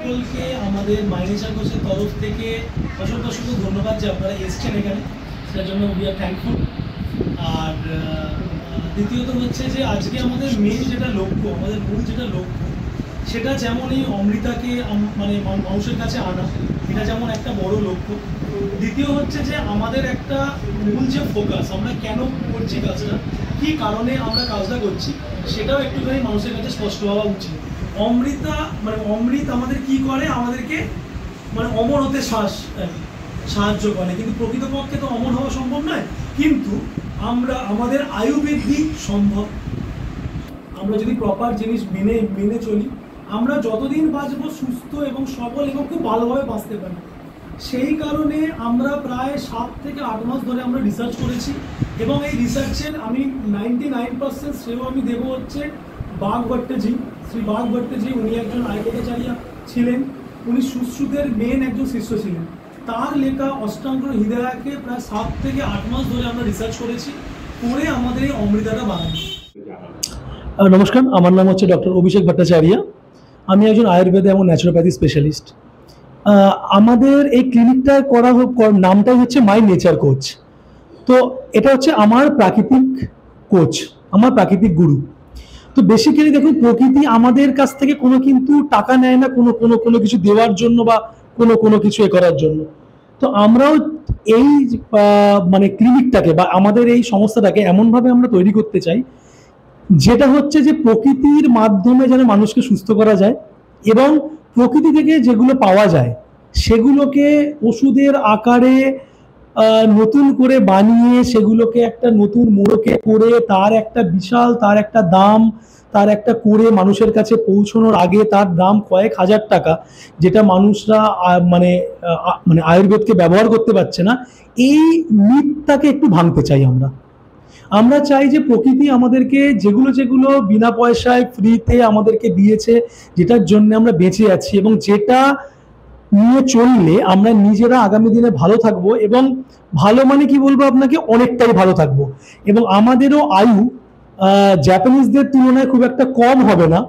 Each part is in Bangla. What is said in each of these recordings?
সকলকে আমাদের মাইনেচার কোচের তরফ থেকে অসংখ্য ধন্যবাদ যে আপনারা এসছেন এখানে, সেটার জন্য উই আর থ্যাঙ্কফুল। আর দ্বিতীয়ত হচ্ছে যে আজকে আমাদের মেন যেটা লক্ষ্য, আমাদের মূল যেটা লক্ষ্য, সেটা যেমন এই অমৃতাকে মানে মানুষের কাছে আনা, এটা যেমন একটা বড় লক্ষ্য। দ্বিতীয় হচ্ছে যে আমাদের একটা মূল যে ফোকাস, আমরা কেন করছি কাজটা, কী কারণে আমরা কাজটা করছি, সেটাও একটুখানি মানুষের কাছে স্পষ্ট হওয়া উচিত। অমৃত আমাদের কি করে, আমাদেরকে মানে অমর হতে সাহায্য করে, কিন্তু প্রকৃতপক্ষে তো অমর হওয়া সম্ভব নয়। কিন্তু আমাদের আয়ু বৃদ্ধি সম্ভব, আমরা যদি প্রপার জিনিস মেনে চলি। আমরা যতদিন বাঁচবো সুস্থ এবং সবল এবং খুব ভালোভাবে বাঁচতে পারি। সেই কারণে আমরা প্রায় 7 থেকে 8 মাস ধরে আমরা রিসার্চ করেছি, এবং এই রিসার্চের আমি 99% শ্রেয় আমি দেবো হচ্ছে বাঘ ভট্টাজি, শ্রী বাঘ ভট্টাজি। উনি একজন আয়ুর্বেদাচার্য ছিলেন, উনি সুশ্রুতের মেন একজন শিষ্য ছিলেন। তার লেখা অষ্টাঙ্গ হৃদয়কে প্রায় 7 থেকে 8 মাস ধরে আমরা রিসার্চ করেছি, করে আমাদের এই অমৃতাটা বানাই। নমস্কার, আমার নাম হচ্ছে ডক্টর অভিষেক ভট্টাচার্য। আমি একজন আয়ুর্বেদ এবং ন্যাচুরোপ্যাথি স্পেশালিস্ট। আমাদের এই ক্লিনিকটা নামটাই হচ্ছে মাই নেচার কোচ। তো এটা হচ্ছে আমার প্রাকৃতিক কোচ, আমার প্রাকৃতিক গুরু। তো বেসিক্যালি দেখুন, প্রকৃতি আমাদের কাছ থেকে কিন্তু টাকা নেয় না কোনো কিছু দেওয়ার জন্য বা কোনো কিছু করার জন্য। তো আমরাও এই মানে ক্লিনিকটাকে বা আমাদের এই সংস্থাটাকে এমনভাবে আমরা তৈরি করতে চাই, যেটা হচ্ছে যে প্রকৃতির মাধ্যমে যেন মানুষকে সুস্থ করা যায়, এবং প্রকৃতি থেকে যেগুলো পাওয়া যায় সেগুলোকে ওষুধের আকারে নতুন করে বানিয়ে সেগুলোকে একটা নতুন মোড়কে করে তার একটা দাম, তার একটা করে মানুষের কাছে পৌঁছানোর আগে তার দাম কয়েক হাজার টাকা, যেটা মানুষরা মানে আয়ুর্বেদকে ব্যবহার করতে পারছে না। এই মিথটাকে একটু ভাঙতে চাই আমরা চাই যে প্রকৃতি আমাদেরকে যেগুলো বিনা পয়সায় ফ্রিতে আমাদেরকে দিয়েছে, যেটার জন্য আমরা বেঁচে আছি, এবং যেটা নিয়ে চললে আমরা নিজেরা আগামী দিনে ভালো থাকবো, এবং ভালো মানে কি বলবো আপনাকে, অনেকটাই ভালো থাকবো, এবং আমাদেরও আয়ু জাপানিজদের তুলনায় খুব একটা কম হবে না,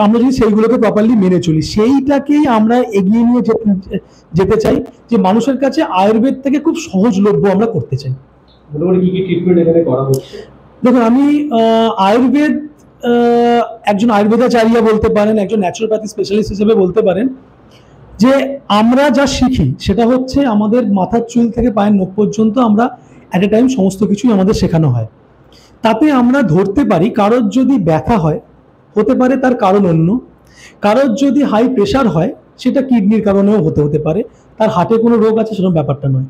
আমরা যদি সেইগুলোকে প্রপারলি মেনে চলি। সেইটাকেই আমরা এগিয়ে নিয়ে যেতে চাই, যে মানুষের কাছে আয়ুর্বেদ থেকে খুব সহজলভ্য আমরা করতে চাই। দেখুন, আমি আয়ুর্বেদ একজন আয়ুর্বেদাচার্য বলতে পারেন, একজন ন্যাচুরোপ্যাথি স্পেশালিস্ট হিসেবে বলতে পারেন, যে আমরা যা শিখি সেটা হচ্ছে আমাদের মাথার চুল থেকে পায়ের নখ পর্যন্ত আমরা অ্যাট এ টাইম সমস্ত কিছুই আমাদের শেখানো হয়। তাতে আমরা ধরতে পারি কারোর যদি ব্যথা হয়, হতে পারে তার কারণ অন্য, কারোর যদি হাই প্রেশার হয় সেটা কিডনির কারণেও হতে পারে, তার হার্টে কোনো রোগ আছে সেরকম ব্যাপারটা নয়।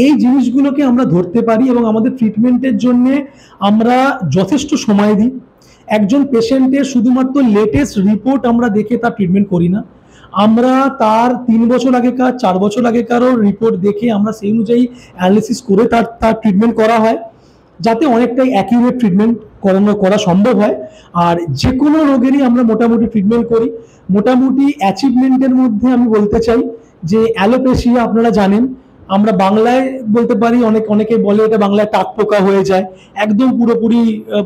এই জিনিসগুলোকে আমরা ধরতে পারি, এবং আমাদের ট্রিটমেন্টের জন্যে আমরা যথেষ্ট সময় দিই। একজন পেশেন্টের শুধুমাত্র লেটেস্ট রিপোর্ট আমরা দেখে তার ট্রিটমেন্ট করি না, আমরা তার 3 বছর আগেকার 4 বছর আগেকারও রিপোর্ট দেখে আমরা সেই অনুযায়ী অ্যানালিসিস করে তার ট্রিটমেন্ট করা হয়, যাতে অনেকটাই অ্যাকিউরেট ট্রিটমেন্ট করা সম্ভব হয়। আর যে কোনো রোগেরই আমরা মোটামুটি ট্রিটমেন্ট করি। মোটামুটি অ্যাচিভমেন্টের মধ্যে আমি বলতে চাই যে অ্যালোপেশিয়া আপনারা জানেন, আমরা বাংলায় বলতে পারি, অনেকে বলে এটা বাংলায় টাক পোকা হয়ে যায়, একদম পুরোপুরি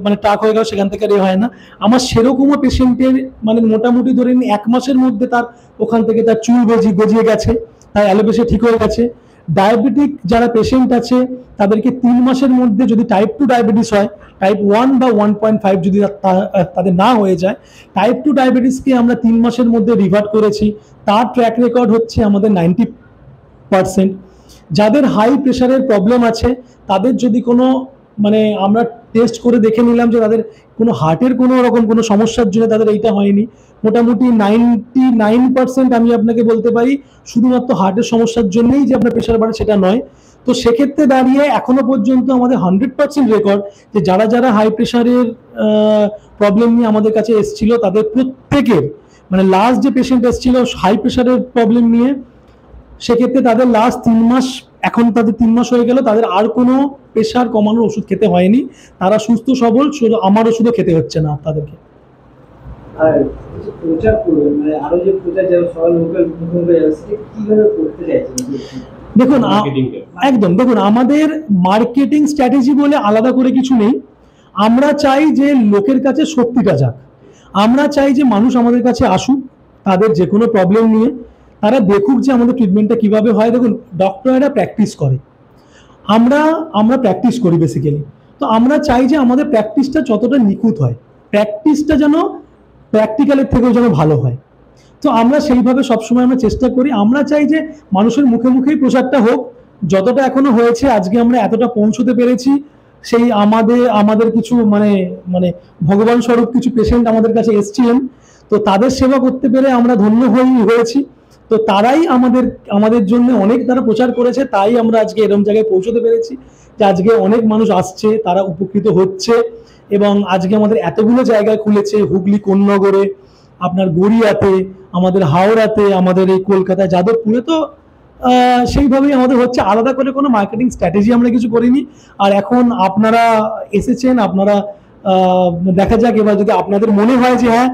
মানে টাক হয়ে গেল, সেখান থেকে হয় না। আমার সেরকমও পেশেন্টের মানে মোটামুটি ধরে নিন 1 মাসের মধ্যে তার ওখান থেকে তার চুল গজিয়ে গেছে, তার অ্যালোপেশিয়া ঠিক হয়ে গেছে। ডায়াবেটিক যারা পেশেন্ট আছে তাদেরকে 3 মাসের মধ্যে, যদি টাইপ 2 ডায়াবেটিস হয়, টাইপ 1 বা 1.5 যদি তাদের না হয়ে যায়, টাইপ 2 ডায়াবেটিসকে আমরা 3 মাসের মধ্যে রিভার্ট করেছি, তার ট্র্যাক রেকর্ড হচ্ছে আমাদের 90%। যাদের হাই প্রেশারের প্রবলেম আছে তাদের যদি কোনো মানে আমরা টেস্ট করে দেখে নিলাম যে তাদের কোনো হার্টের কোনো রকম কোনো সমস্যার জন্য তাদের এইটা হয়নি, মোটামুটি 99% আমি আপনাকে বলতে পারি শুধুমাত্র হার্টের সমস্যার জন্যই যে আপনার প্রেশার বাড়ে সেটা নয়। তো সেক্ষেত্রে দাঁড়িয়ে এখনো পর্যন্ত আমাদের 100% রেকর্ড যে যারা হাই প্রেশারের প্রবলেম নিয়ে আমাদের কাছে এসেছিল, তাদের প্রত্যেকের মানে লাস্ট যে পেশেন্ট এসেছিল হাই প্রেশারের প্রবলেম নিয়ে, সেক্ষেত্রে তাদের লাস্ট 3 মাস, এখন তাদের 3 মাস হয়ে গেল, তাদের আর কোনো প্রেশার কমানোর ওষুধ খেতে হয়নি, তারা সুস্থ সবল, শুধু আমার ওষুধও খেতে হচ্ছে না তাদেরকে। দেখুন দেখুন, আমাদের মার্কেটিং স্ট্র্যাটেজি বলে আলাদা করে কিছু নেই। আমরা চাই যে লোকের কাছে শক্তিটা যাক, আমরা চাই যে মানুষ আমাদের কাছে আসুক, তাদের যে কোনো প্রবলেম নিয়ে তারা দেখুক যে আমাদের ট্রিটমেন্টটা কিভাবে হয়। দেখুন, ডক্টররা প্র্যাকটিস করে, আমরা আমরা প্র্যাকটিস করি বেসিক্যালি। তো আমরা চাই যে আমাদের প্র্যাকটিসটা যতটা নিখুঁত হয়, প্র্যাকটিসটা যেন প্র্যাকটিক্যালের থেকেও যেন ভালো হয়। তো আমরা সেইভাবে সবসময় আমরা চেষ্টা করি। আমরা চাই যে মানুষের মুখে মুখেই প্রচারটা হোক। যতটা এখনো হয়েছে, আজকে আমরা এতটা পৌঁছতে পেরেছি, সেই আমাদের কিছু মানে মানে ভগবান স্বরূপ কিছু পেশেন্ট আমাদের কাছে এসেছিলেন, তো তাদের সেবা করতে পেরে আমরা ধন্য হয়েছি। তো তারাই আমাদের জন্য অনেক তারা প্রচার করেছে, তাই আমরা আজকে এরকম জায়গায় পৌঁছতে পেরেছি যে আজকে অনেক মানুষ আসছে, তারা উপকৃত হচ্ছে। এবং আজকে আমাদের এতগুলো জায়গায় খুলেছে, হুগলি কোন্নগরে, আপনার গড়িয়াতে, আমাদের হাওড়াতে, আমাদের এই কলকাতা যাদবপুরে। তো সেইভাবেই আমাদের হচ্ছে, আলাদা করে কোনো মার্কেটিং স্ট্র্যাটেজি আমরা কিছু করিনি। আর এখন আপনারা এসেছেন, আপনারা দেখা যাক এবার যদি আপনাদের মনে হয় যে হ্যাঁ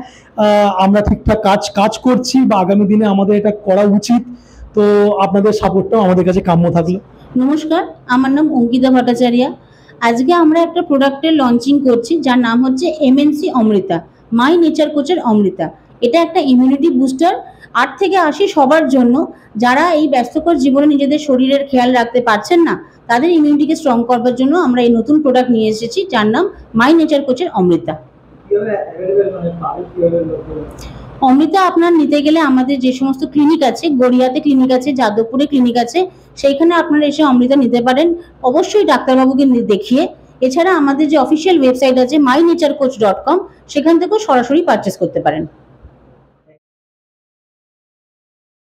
আমরা ঠিকঠাক কাজ করছি বা আগামী দিনে আমাদের এটা করা উচিত, তো আপনাদের সাপোর্টটাও আমাদের কাছে কাম্য থাকলো। নমস্কার, আমার নাম অঙ্কিতা ভট্টাচার্য। আজকে আমরা একটা প্রোডাক্টের লঞ্চিং করছি যার নাম হচ্ছে MNC অমৃতা, মাই নেচার কোচের অমৃতা। এটা একটা ইমিউনিটি বুস্টার, 8 থেকে 80 সবার জন্য। যারা এই ব্যস্তকর জীবনে নিজেদের শরীরের খেয়াল রাখতে পারছেন না, তাদের ইমিউনিটিকে স্ট্রং করবার জন্য আমরা এই নতুন প্রোডাক্ট নিয়ে এসেছি যার নাম মাই নেচার কোচের অমৃতা। অমৃতা আপনার নিতে গেলে আমাদের যে সমস্ত ক্লিনিক আছে, গড়িয়াতে ক্লিনিক আছে, যাদবপুরে ক্লিনিক আছে, সেইখানে আপনারা এসে অমৃতা নিতে পারেন, অবশ্যই ডাক্তারবাবুকে দেখিয়ে। এছাড়া আমাদের যে অফিসিয়াল ওয়েবসাইট আছে mynaturecoach.com, সেখান থেকেও সরাসরি পারচেস করতে পারেন।